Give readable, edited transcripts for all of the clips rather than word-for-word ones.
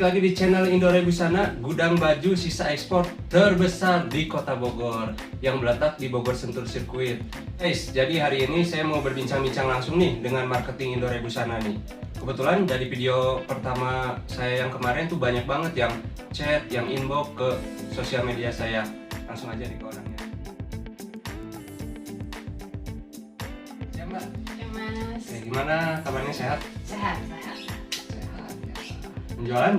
lagi di channel Indore Busana, gudang baju sisa ekspor terbesar di Kota Bogor yang terletak di Bogor Sentul Circuit. Guys, jadi hari ini saya mau berbincang-bincang langsung nih dengan marketing Indore Busana nih. Kebetulan dari video pertama saya yang kemarin tuh banyak banget yang chat, yang inbox ke sosial media saya. Langsung aja nih ke orangnya. Ya Mbak. Ya Mas. Oke, gimana kabarnya, sehat? Sehat. Penjualan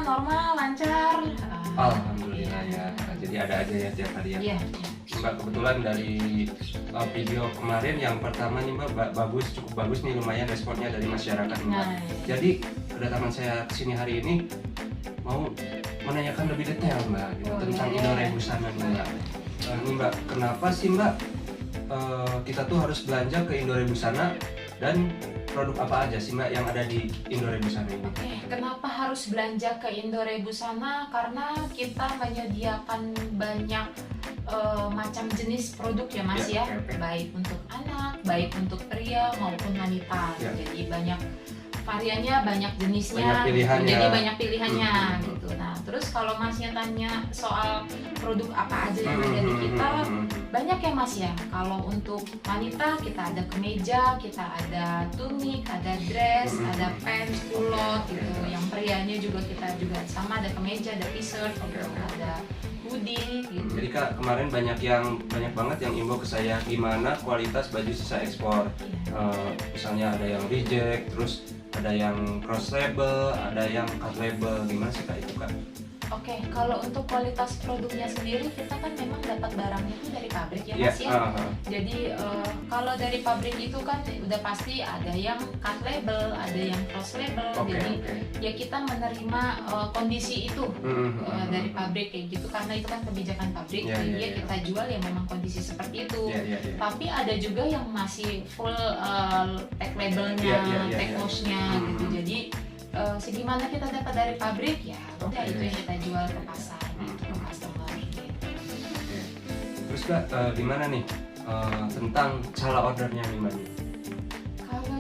Normal, lancar. Alhamdulillah ya. Jadi ada aja ya tiap hari ya. Iya. Mbak, kebetulan dari video kemarin yang pertama nih Mbak, cukup bagus nih, lumayan responnya dari masyarakat Mbak. Nah, Jadi kedatangan saya kesini hari ini mau menanyakan lebih detail Mbak gitu, tentang Indore Busana nih Mbak. Nih Mbak, kenapa sih Mbak kita tuh harus belanja ke Indore Busana dan produk apa aja sih Mbak yang ada di Indore Busana ini? Oke, kenapa harus belanja ke Indore Busana? Karena kita menyediakan banyak macam jenis produk ya Mas ya, oke. baik untuk anak, baik untuk pria maupun wanita. Ya. Jadi banyak variannya, banyak jenisnya, Banyak pilihannya. jadi banyak pilihannya Hmm. gitu. Nah, terus kalau Masnya tanya soal produk apa aja yang ada di kita, banyak ya Mas ya. Kalau untuk wanita kita ada kemeja, kita ada tunik, ada dress, ada pants, kulot gitu. Yang prianya juga kita juga sama, ada kemeja, ada t-shirt, gitu. Ada hoodie gitu. Jadi Kak, kemarin banyak banget yang inbox ke saya gimana kualitas baju sisa ekspor. Iya. Misalnya ada yang reject, terus ada yang cross label, ada yang cut label. Gimana sih Kak itu Kak? Oke, kalau untuk kualitas produknya sendiri kita kan memang dapat barangnya itu dari pabrik ya Mas ya. Jadi kalau dari pabrik itu kan udah pasti ada yang cut label, ada yang cross label. Jadi ya kita menerima kondisi itu dari pabrik kayak gitu, karena itu kan kebijakan pabrik. Jadi ya kita jual ya memang kondisi seperti itu. Tapi ada juga yang masih full tag labelnya, tag wash-nya gitu. Jadi segimana kita dapat dari pabrik ya udah itu yang kita jual ke pasar gitu, ke customer gitu. Terus Kak, gimana nih tentang cara ordernya nih Mbak? Kalau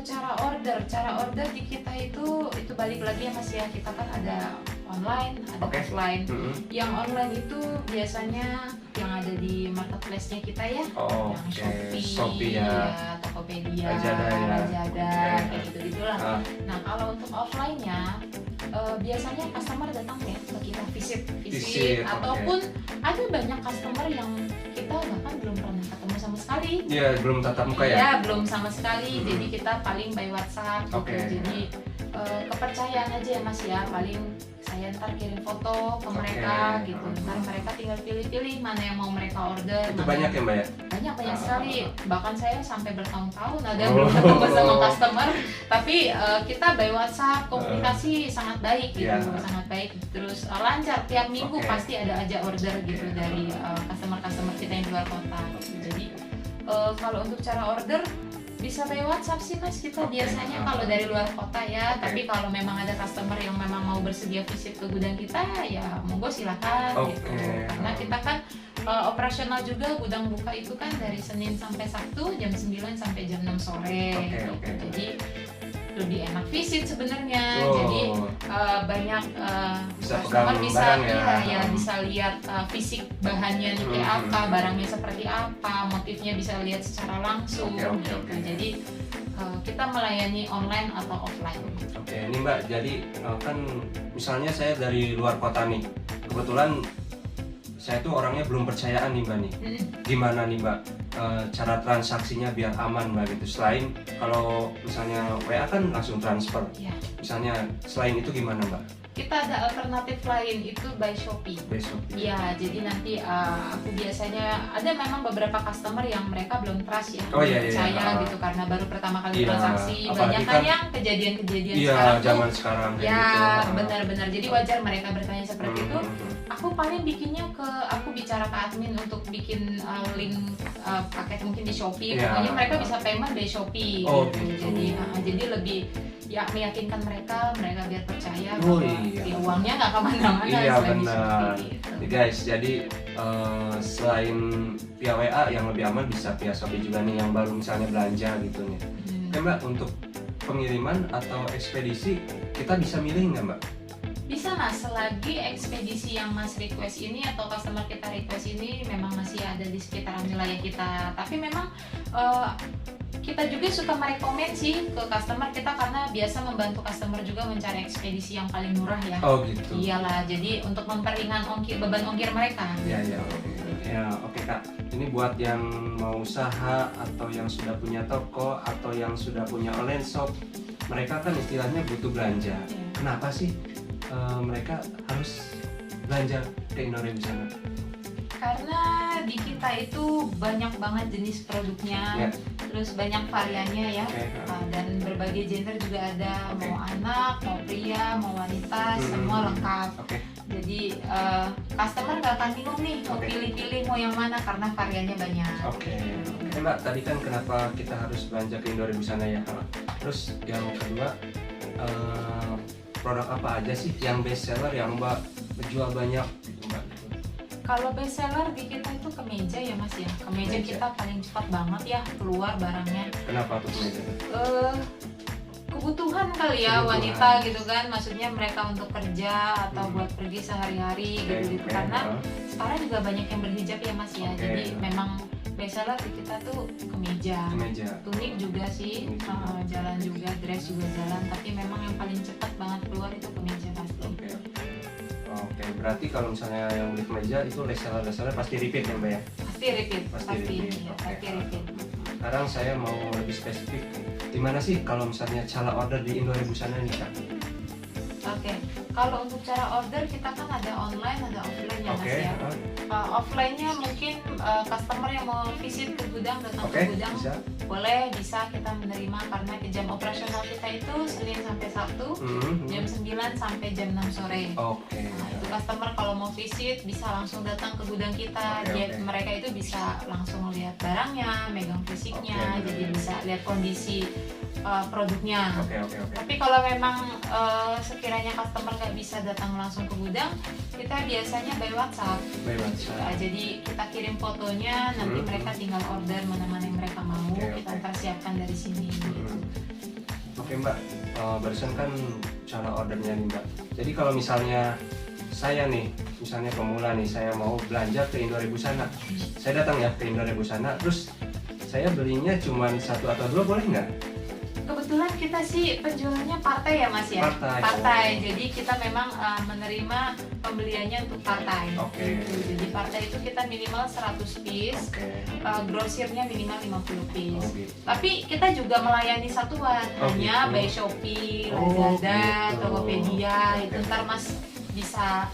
cara order di kita itu balik lagi ya Mas ya, kita kan ada online, ada offline. Yang online itu biasanya yang ada di marketplace-nya kita ya, yang Shopee ya, Tokopedia, Lazada, kayak gitu-gitulah. Nah, kalau untuk offline-nya biasanya customer datang ya ke kita visit ataupun ada banyak customer yang kita bahkan belum pernah ketemu sama sekali. Iya, belum tatap muka ya? Iya, belum sama sekali. Jadi kita paling by WhatsApp gitu. Jadi kepercayaan aja ya Mas ya, paling saya ntar kirim foto ke mereka gitu. Ntar mereka tinggal pilih-pilih mana yang mau mereka order. Itu banyak ya Mbak ya? Banyak sekali. Bahkan saya sampai bertahun-tahun ada yang belum ketemu sama customer. Tapi kita by WhatsApp komunikasi sangat baik gitu, sangat baik. Terus lancar, tiap minggu pasti ada aja order gitu dari customer-customer kita yang di luar kota. Jadi kalau untuk cara order bisa by WhatsApp sih Mas kita biasanya kalau dari luar kota ya. Tapi kalau memang ada customer yang memang mau bersedia visit ke gudang kita ya monggo silakan gitu. Karena kita kan operasional juga, gudang buka itu kan dari Senin sampai Sabtu jam 9 sampai jam 6 sore. Jadi lebih enak visit sebenarnya. Jadi banyak customer bisa bisa lihat fisik bahannya nih kayak apa, barangnya seperti apa, motifnya bisa lihat secara langsung gitu. Jadi kita melayani online atau offline. Ini Mbak, jadi kan misalnya saya dari luar kota nih, kebetulan saya tuh orangnya belum percayaan nih Mbak nih. Gimana nih Mbak cara transaksinya biar aman Mbak gitu? Selain kalau misalnya WA kan langsung transfer. Misalnya selain itu gimana Mbak? Kita ada alternatif lain, itu by Shopee. Iya, jadi nanti aku biasanya ada memang beberapa customer yang mereka belum trust ya, percaya gitu karena baru pertama kali transaksi. Banyak kan yang kejadian-kejadian sekarang ya gitu. Benar-benar. Jadi wajar mereka bertanya seperti itu. Aku paling bikinnya aku bicara ke admin untuk bikin link paket mungkin di Shopee. Pokoknya mereka bisa payment by Shopee gitu. Jadi lebih ya meyakinkan mereka biar percaya bahwa uangnya nggak kemana-mana. Iya benar. Guys, jadi selain via WA yang lebih aman bisa via Shopee juga nih yang baru misalnya belanja gitu nih. Mbak, untuk pengiriman atau ekspedisi kita bisa milih nggak Mbak? Bisa Mas, selagi ekspedisi yang Mas request ini atau customer kita request ini memang masih ada di sekitaran wilayah kita. Tapi memang kita juga suka merekomend sih ke customer kita karena biasa membantu customer juga mencari ekspedisi yang paling murah ya. Oh gitu. Iyalah, jadi untuk memperingan beban ongkir mereka. Ya ya oke. Ya oke Kak. Ini buat yang mau usaha atau yang sudah punya toko atau yang sudah punya online shop, mereka kan istilahnya butuh belanja. Ya. Kenapa sih mereka harus belanja ke Indonesia Busana? Karena di kita itu banyak banget jenis produknya, Ya. terus banyak variannya ya. Oke. Dan berbagai gender juga ada, Oke. mau anak, mau pria, mau wanita, semua lengkap. Oke. Jadi customer nggak akan bingung nih mau Oke. pilih-pilih mau yang mana karena variannya banyak. Oke. Oke Mbak, tadi kan kenapa kita harus belanja ke Indonesia Busana ya? Terus yang kedua, produk apa aja sih yang best seller yang Mbak menjual banyak gitu Mbak? Kalau best seller di kita itu kemeja ya Mas ya. Kemeja Kemeja. kita paling cepat banget ya keluar barangnya. Kenapa tuh kemeja? Kebutuhan kali ya Kebutuhan. wanita gitu kan, maksudnya mereka untuk kerja atau buat pergi sehari-hari gitu. Oke, Karena sekarang juga banyak yang berhijab ya Mas ya. Oke. Jadi memang best seller di kita tuh kemeja. kemeja. Tunik juga sih, Tunik juga. jalan juga, dress juga jalan. Tapi memang yang paling cepat banget keluar itu kemeja pasti. Oke. Oke, berarti kalau misalnya yang beli kemeja itu reseller pasti repeat ya Mbak ya? Pasti repeat, Pasti pasti, repeat. ya, Oke. pasti repeat. Sekarang saya mau lebih spesifik. Gimana sih kalau misalnya cara order di Indonesia Busana nih Kak? Oke, kalau untuk cara order kita kan ada online, ada offline ya Mas Oke. ya. Offline-nya mungkin customer yang mau visit ke gudang, datang Oke, ke gudang, bisa. bisa kita menerima karena jam operasional kita itu Senin sampai Sabtu, jam 9 sampai jam 6 sore. Oke. Nah, itu customer kalau mau visit bisa langsung datang ke gudang kita. Oke, Dia- oke. Mereka itu bisa langsung lihat barangnya, megang fisiknya, Oke, jadi oke. bisa lihat kondisi produknya. Oke. Tapi kalau memang sekiranya customer nggak bisa datang langsung ke gudang, kita biasanya by WhatsApp. By WhatsApp. Nah, jadi kita kirim fotonya, nanti mereka tinggal order mana-mana yang mereka mau, Oke, kita oke. ntar siapkan dari sini. Oke Mbak, barusan kan cara ordernya nih Mbak. Jadi kalau misalnya saya nih, misalnya pemula nih, saya mau belanja ke Indonesia Busana, saya datang ya ke Indonesia Busana, terus saya belinya cuma 1 atau 2 boleh nggak? Kebetulan kita sih penjualannya partai ya Mas ya. Partai. Jadi kita memang menerima pembeliannya untuk partai. Oke. Gitu. Jadi partai itu kita minimal 100 piece, Oke. grosirnya minimal 50 piece. Oh, gitu. Tapi kita juga melayani satuan, Oh, hanya gitu. by Shopee, Oh, Lazada, gitu. Tokopedia. Itu Oke. ntar Mas bisa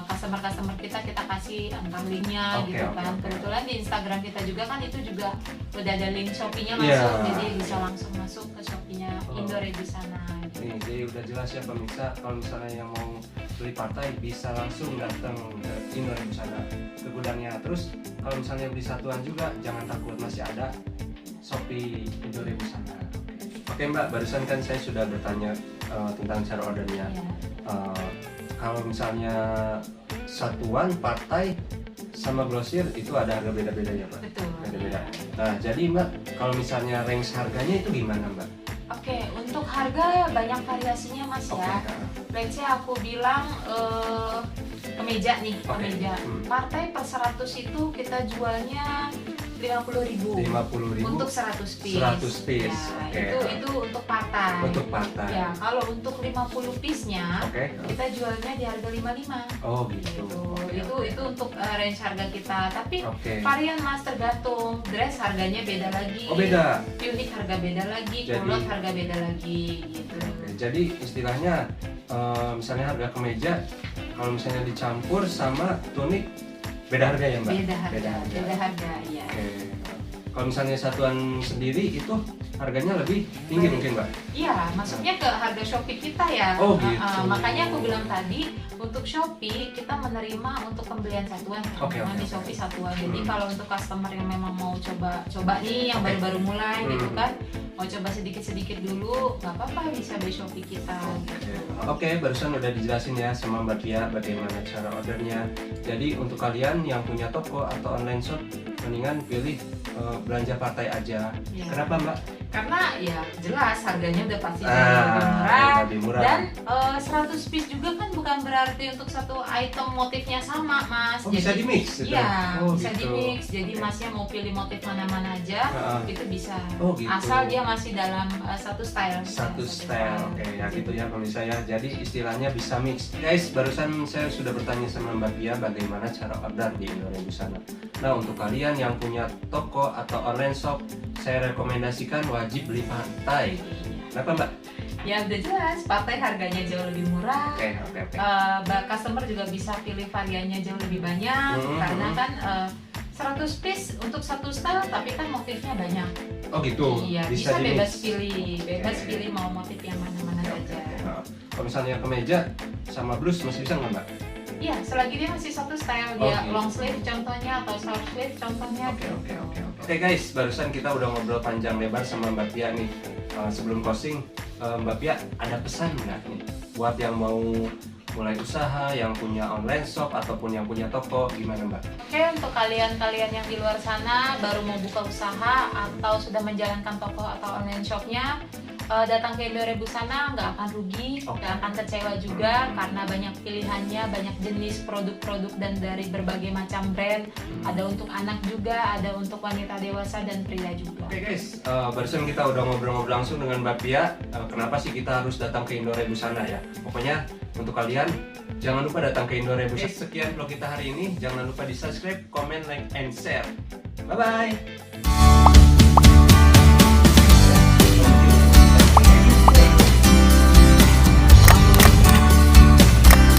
customer kita kasih angka linknya Oke, gitu oke, kan. oke. Kebetulan di Instagram kita juga kan itu juga udah ada link Shopee-nya Iya. masuk, jadi bisa langsung masuk ke Shopee-nya Oh. Indonesia di sana. Nih, jadi udah jelas ya pemirsa, kalau misalnya yang mau beli partai bisa langsung datang ke Indonesia Busana, ke gudangnya. Terus kalau misalnya beli satuan juga jangan takut, masih ada Shopee Indonesia Busana. Oke Mbak, barusan kan saya sudah bertanya tentang cara ordernya. Iya. Kalau misalnya satuan, partai, sama grosir itu ada harga beda-beda ya Mbak? Betul. Beda-beda. Nah, jadi Mbak, kalau misalnya range harganya itu gimana Mbak? Oke, untuk harga banyak variasinya Mas Oke, ya. Kak. Let's say aku bilang kemeja nih, Oke. kemeja. Partai per 100 itu kita jualnya 50.000 50.000 untuk 100 piece. 100 piece, Ya, oke. itu untuk partai. untuk partai. Ya, kalau untuk 50 piece-nya Oke. kita jualnya di harga 55. Oh gitu. Gitu. Oke, Itu oke. itu untuk range harga kita. Tapi Oke. varian Mas tergantung. Dress harganya beda lagi. Oh beda. Unik harga beda lagi, Jadi- kulot harga beda lagi gitu. Oke, jadi istilahnya misalnya harga kemeja kalau misalnya dicampur sama tunik beda harga ya Mbak? Beda harga, iya. Oke. Kalau misalnya satuan sendiri itu harganya lebih tinggi Baik. mungkin Mbak? Iya, maksudnya ke harga Shopee kita ya. Oh, gitu. Makanya aku bilang tadi untuk Shopee kita menerima untuk pembelian satuan, Oke, memang oke, di oke. Shopee satuan. Jadi Hmm. kalau untuk customer yang memang mau coba nih yang Oke. baru-baru mulai gitu Hmm. kan, mau coba sedikit-sedikit dulu, nggak apa-apa bisa by Shopee kita. Gitu. Oke, barusan udah dijelasin ya sama Mbak Kia bagaimana cara ordernya. Jadi untuk kalian yang punya toko atau online shop, mendingan pilih belanja partai aja. Iya. Kenapa Mbak? Karena ya jelas harganya udah pasti jauh lebih murah, lebih murah. dan 100 piece juga kan bukan berarti untuk satu item motifnya sama Mas. Oh, bisa di-mix gitu? Iya, Oh, bisa gitu. di-mix. Jadi Oke. Masnya mau pilih motif mana-mana aja, itu bisa. Oh, gitu. Asal dia masih dalam satu style. Satu style, oke ya gitu ya pemirsa ya. Jadi istilahnya bisa mix. Guys, barusan saya sudah bertanya sama Mbak Pia bagaimana cara order di Indore Busana. Nah, untuk kalian yang punya toko atau online shop, saya rekomendasikan wajib beli partai. Kenapa Mbak? Ya udah jelas, partai harganya jauh lebih murah. Oke. Customer juga bisa pilih variannya jauh lebih banyak, karena kan 100 piece untuk satu style, tapi kan motifnya banyak. Oh gitu. Iya, bisa bisa di-mix. bebas Oke. pilih mau motif yang mana-mana Oke. saja. Nah, kalau misalnya kemeja sama blus masih bisa nggak Mbak? Iya, selagi dia masih satu style, dia Oke. long sleeve contohnya atau short sleeve contohnya. Oke guys, barusan kita udah ngobrol panjang lebar sama Mbak Pia nih. Sebelum closing, Mbak Pia ada pesan nggak nih buat yang mau mulai usaha, yang punya online shop ataupun yang punya toko, gimana Mbak? Oke, untuk kalian-kalian yang di luar sana baru mau buka usaha atau sudah menjalankan toko atau online shopnya, datang ke Indore Busana nggak akan rugi, nggak akan kecewa juga, karena banyak pilihannya, banyak jenis produk-produk dan dari berbagai macam brand. Ada untuk anak juga, ada untuk wanita dewasa dan pria juga. Oke guys, barusan kita udah ngobrol-ngobrol langsung dengan Mbak Pia. Kenapa sih kita harus datang ke Indore Busana ya? Pokoknya untuk kalian jangan lupa datang ke Indore Busana. Sekian vlog kita hari ini. Jangan lupa di subscribe, comment, like, and share. Bye bye.